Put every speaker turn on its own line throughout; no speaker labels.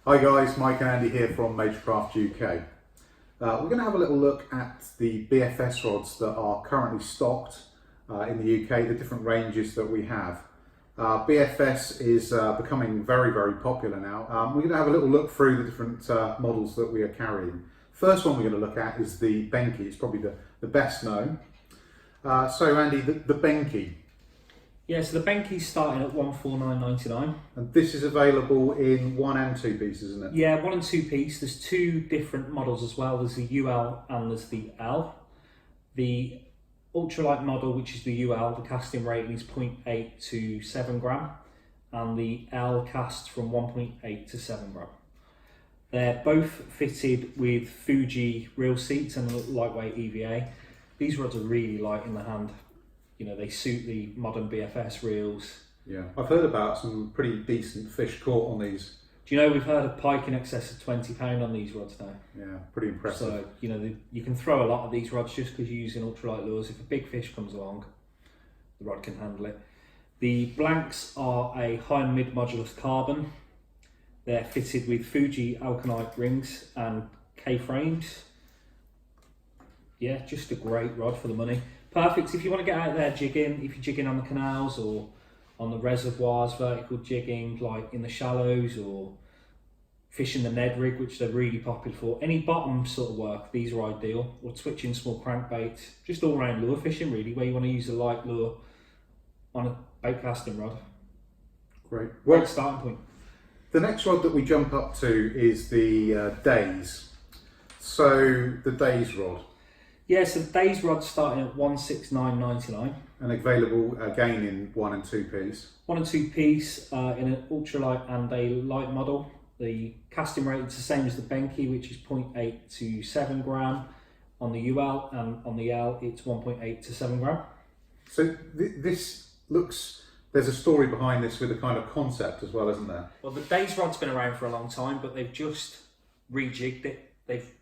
Hi guys, Mike and Andy here from Majorcraft UK. We're going to have a little look at the BFS rods that are currently stocked in the UK, the different ranges that we have. BFS is becoming very, very popular now. We're going to have a little look through the different models that we are carrying. First one we're going to look at is the Benki. It's probably the best known. So Andy, the Benki.
Yeah, so the Benki's starting at $149.99.
And this is available in 1 and 2 pieces, isn't it?
Yeah, 1 and 2 piece. There's two different models as well. There's the UL and there's the L. The ultralight model, which is the UL, the casting rating is 0.8 to 7 gram, and the L casts from 1.8 to 7 gram. They're both fitted with Fuji reel seats and a lightweight EVA. These rods are really light in the hand. You know, they suit the modern BFS reels.
Yeah, I've heard about some pretty decent fish caught on these.
Do you know we've heard of pike in excess of £20 on these rods now?
Yeah, pretty impressive.
So, you know, you can throw a lot of these rods just because you're using ultralight lures. If a big fish comes along, the rod can handle it. The blanks are a high and mid modulus carbon. They're fitted with Fuji alkanite rings and K-frames. Yeah, just a great rod for the money. Perfect if you want to get out there jigging, if you're jigging on the canals or on the reservoirs, vertical jigging like in the shallows, or fishing the Ned rig, which they're really popular for. Any bottom sort of work, these are ideal. Or twitching small crankbaits, just all round lure fishing really, where you want to use a light lure on a bait casting rod.
Great.
Great starting point.
The next rod that we jump up to is the Days. So the Days rod.
Yeah, so the Days rod's starting at $169.99.
And available again in 1 and 2 piece.
1 and 2 piece in an ultralight and a light model. The casting rate is the same as the Benki, which is 0.8 to 7 gram on the UL, and on the L it's 1.8 to 7 gram.
So this looks, there's a story behind this with a kind of concept as well, isn't there?
Well, the Days rod's been around for a long time, but they've just rejigged it. They've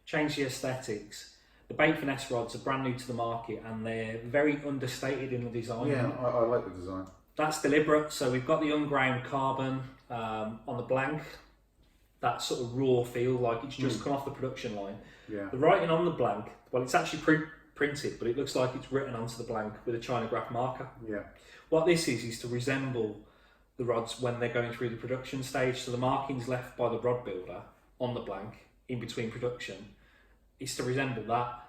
changed the aesthetics. The bait finesse rods are brand new to the market and they're very understated in the design.
Yeah, I like the design.
That's deliberate. So we've got the unground carbon on the blank, that sort of raw feel, like it's just come off the production line.
Yeah.
The writing on the blank, well, it's actually printed, but it looks like it's written onto the blank with a China graph marker.
Yeah.
What this is to resemble the rods when they're going through the production stage. So the markings left by the rod builder on the blank in between production is to resemble that.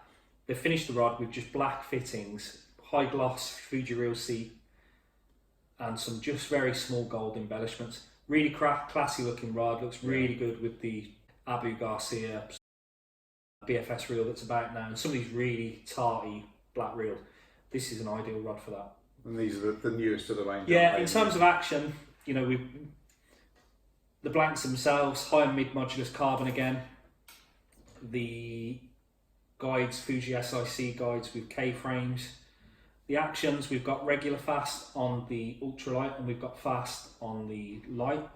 They've finished the rod with just black fittings, high gloss Fuji reel seat, and some just very small gold embellishments. Really classy looking rod, looks really good with the Abu Garcia BFS reel that's about now, and some of these really tarty black reels. This is an ideal rod for that.
And these are the newest of the range.
Yeah, in terms of action, you know, the blanks themselves, high and mid modulus carbon again. The guides, Fuji SIC guides with K-frames. The actions, we've got regular fast on the ultralight and we've got fast on the light.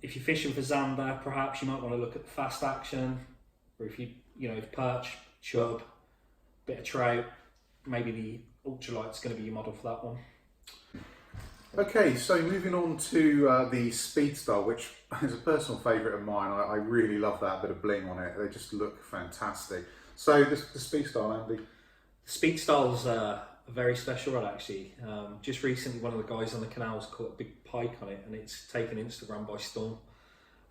If you're fishing for zander, perhaps you might want to look at the fast action, or if if perch, chub, bit of trout, maybe the ultralight's going to be your model for that one.
Okay, so moving on to the Speed Style, which is a personal favourite of mine. I really love that bit of bling on it. They just look fantastic. So the Speed Style, Andy?
The Speed Style's a very special rod actually. Just recently one of the guys on the canals caught a big pike on it and it's taken Instagram by storm.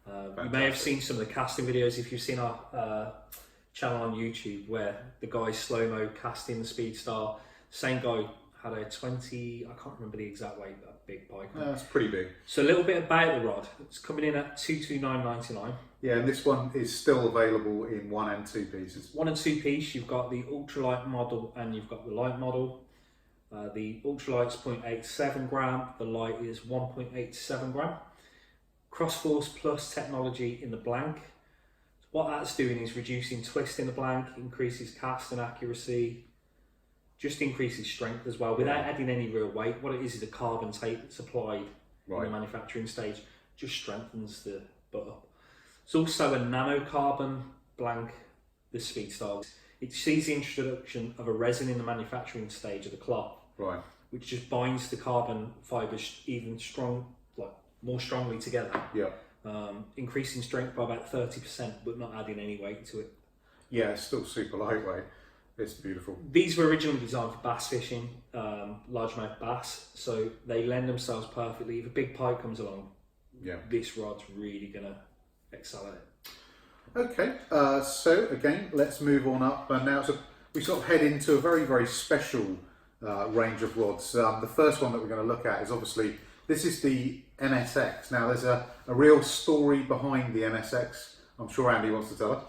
You may have seen some of the casting videos if you've seen our channel on YouTube where the guy's slow-mo casting the Speed Style. Same guy had a 20, I can't remember the exact weight, that big pike.
That's pretty big.
So a little bit about the rod. It's coming in at $229.99.
Yeah, and this one is still available in 1 and 2 pieces.
1 and 2 piece, you've got the ultralight model and you've got the light model. The ultralight's 0.8 to 7 gram, the light is 1.8 to 7 gram. Cross Force Plus technology in the blank. So what that's doing is reducing twist in the blank, increases casting accuracy, just increases strength as well without adding any real weight. What it is a carbon tape that's applied in the manufacturing stage, just strengthens the butt up. It's also a nanocarbon blank, the Speed Style. It sees the introduction of a resin in the manufacturing stage of the cloth,
which
just binds the carbon fibres even more strongly together.
Yeah.
increasing strength by about 30%, but not adding any weight to it.
Yeah, it's still super lightweight. It's beautiful.
These were originally designed for bass fishing, largemouth bass, so they lend themselves perfectly. If a big pike comes along,
Yeah.
this rod's really going to excel at it.
Okay, so again, let's move on up. And now we sort of head into a very, very special range of rods. The first one that we're going to look at is obviously, this is the MSX. Now, there's a real story behind the MSX. I'm sure Andy wants to tell us.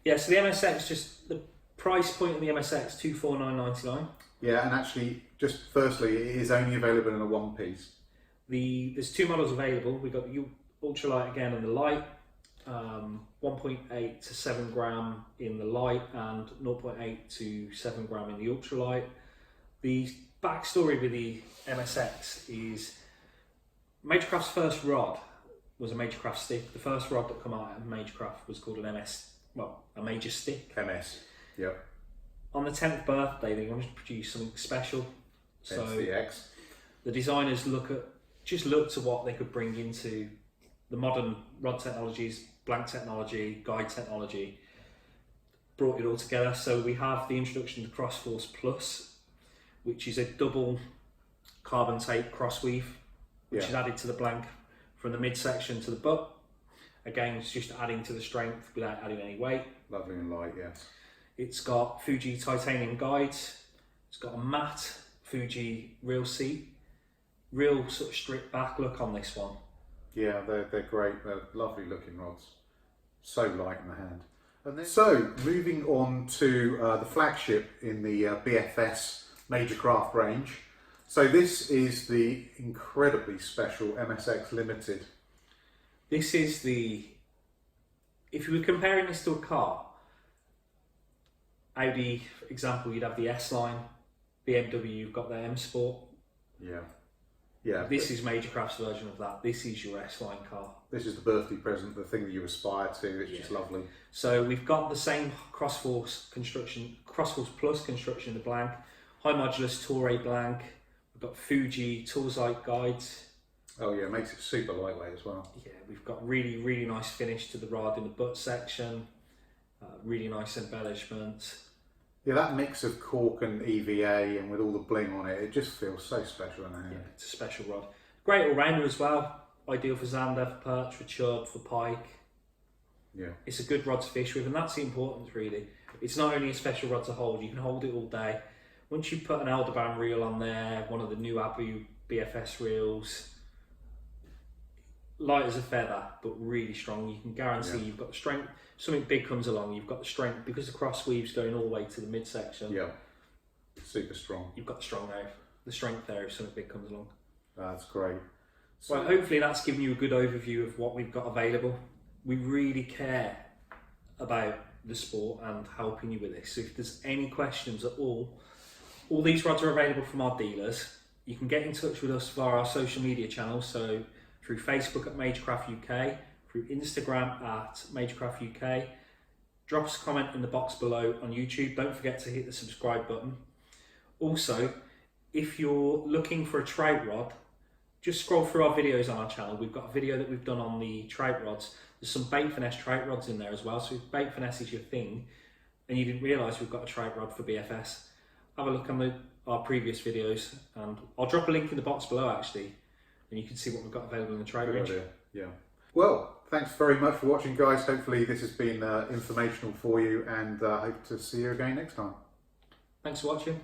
Yeah, so the MSX, just the price point of the MSX, $249.99.
Yeah, and actually, just firstly, it is only available in a one piece.
There's two models available. We've got the ultralight again and the light, 1.8 to 7 gram in the light and 0.8 to 7 gram in the ultralight. The backstory with the MSX is Majorcraft's first rod was a Majorcraft stick. The first rod that came out of Majorcraft was called a major stick.
MS, yep.
On the 10th birthday, they wanted to produce something special. So
the X.
the designers looked at what they could bring into the modern rod technologies, blank technology, guide technology, brought it all together. So we have the introduction to Crossforce Plus, which is a double carbon tape crossweave, which is added to the blank from the midsection to the butt. Again, it's just adding to the strength without adding any weight.
Lovely and light, yes.
It's got Fuji titanium guides. It's got a matte Fuji reel seat. Real sort of stripped back look on this one.
Yeah, they're great. They're lovely looking rods. So light in the hand. And then, so moving on to the flagship in the BFS Major Craft range. So this is the incredibly special MSX Limited.
This is if you were comparing this to a car, Audi, for example, you'd have the S-Line, BMW, you've got the M Sport.
Yeah. Yeah.
This is Majorcraft's version of that. This is your S-Line car.
This is the birthday present, the thing that you aspire to. It's just lovely.
So we've got the same Crossforce Plus construction in the blank, high modulus Toray blank. We've got Fuji Toolsight guides.
Oh yeah, it makes it super lightweight as well.
Yeah, we've got really, really nice finish to the rod in the butt section. Really nice embellishment.
Yeah, that mix of cork and EVA and with all the bling on it, it just feels so special in the hand.
Yeah, it's a special rod. Great all-rounder as well. Ideal for zander, for perch, for chub, for pike.
Yeah.
It's a good rod to fish with, and that's the importance really. It's not only a special rod to hold, you can hold it all day. Once you put an Aldebaran reel on there, one of the new Abu BFS reels, light as a feather, but really strong. You can guarantee you've got the strength. Something big comes along, you've got the strength, because the cross weave's going all the way to the midsection.
Yeah, super strong.
You've got the strength there if something big comes along.
That's great.
So, well, hopefully that's given you a good overview of what we've got available. We really care about the sport and helping you with this. So if there's any questions at all these rods are available from our dealers. You can get in touch with us via our social media channels, so through Facebook at Majorcraft UK, through Instagram at Majorcraft UK. Drop us a comment in the box below on YouTube. Don't forget to hit the subscribe button. Also, if you're looking for a trout rod, just scroll through our videos on our channel. We've got a video that we've done on the trout rods. There's some bait finesse trout rods in there as well. So if bait finesse is your thing and you didn't realise we've got a trout rod for BFS, have a look on our previous videos, and I'll drop a link in the box below actually, and you can see what we've got available in the trout range.
Yeah. Well, thanks very much for watching, guys. Hopefully this has been informational for you, and I hope to see you again next time.
Thanks for watching.